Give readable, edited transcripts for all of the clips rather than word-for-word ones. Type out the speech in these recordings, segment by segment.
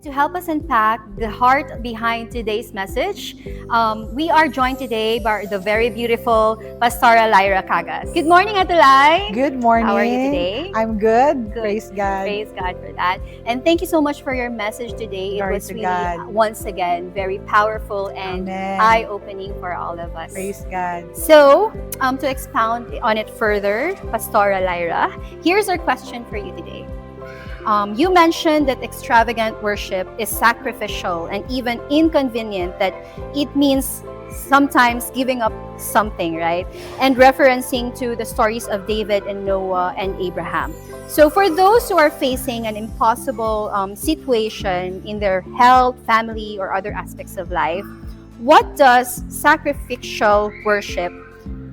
to help us unpack the heart behind today's message, we are joined today by the very beautiful Pastora Lyra Cagas. Good morning, Ate Lai. Good morning. How are you today? I'm good. Good. Praise God. Praise God for that. And thank you so much for your message today. Glory It was to really, God. once again, very powerful and Amen. eye-opening for all of us. Praise God. So, to expound on it further, Pastora Lyra, here's our question for you today. You mentioned that extravagant worship is sacrificial and even inconvenient, that it means sometimes giving up something, right? And referencing to the stories of David and Noah and Abraham. So for those who are facing an impossible situation in their health, family, or other aspects of life, what does sacrificial worship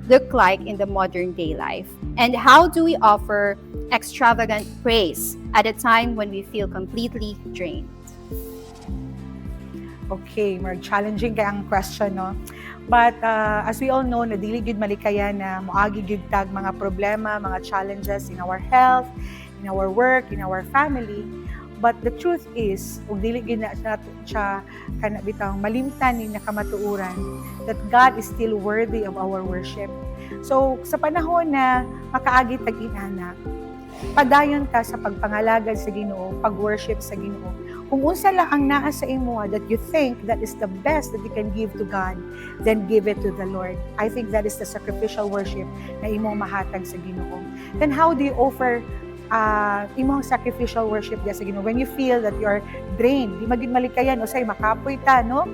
look like in the modern day life? And how do we offer extravagant praise at a time when we feel completely drained? Okay, more challenging kaya ang question, no? But as we all know, na dili gyud malikaya na moagi gyud tag mga problema, mga challenges in our health, in our work, in our family. But the truth is, ug dili gyud na siya kana bitang malimtan ni nakamatuuran, that God is still worthy of our worship. So sa panahon na makaagi tag inana, padayon ka sa pagpangalagad sa Ginoo, pag-worship sa Ginoo. Kung unsa lang ang naa sa imo that you think that is the best that you can give to God, then give it to the Lord. I think that is the sacrificial worship na imo mahatag sa Ginoo. Then how do you offer imong sacrificial worship diya sa Ginoo when you feel that you are drained? Di magid malikayan o say makapoy ta, no?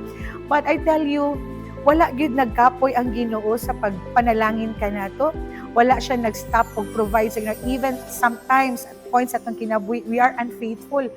But I tell you, wala gyud nagkapoy ang Ginoo sa pagpanalangin kanato. Wala siya nag-stop pag-provide sa Ginoo. Even sometimes at points atong kinabuhi, we are unfaithful.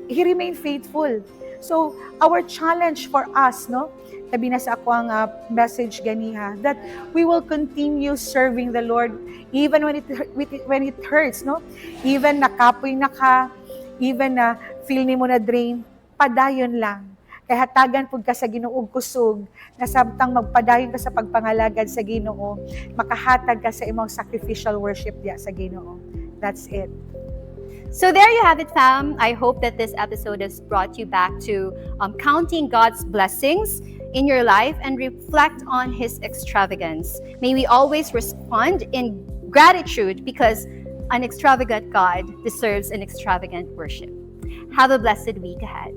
He remained faithful. So our challenge for us, no? Sabi na sa ako ang message ganiha, that we will continue serving the Lord even when it hurts, no? Even nakapoy na ka, even na feel ni mo na drain, padayon lang. Kaya hatagan pud ka sa Ginoo og kusog, na samtang magpadayon ka sa pagpangalagad sa Ginoo, makahatag ka sa imong sacrificial worship diya sa Ginoo. That's it. So there you have it, fam. I hope that this episode has brought you back to counting God's blessings in your life and reflect on His extravagance. May we always respond in gratitude, because an extravagant God deserves an extravagant worship. Have a blessed week ahead.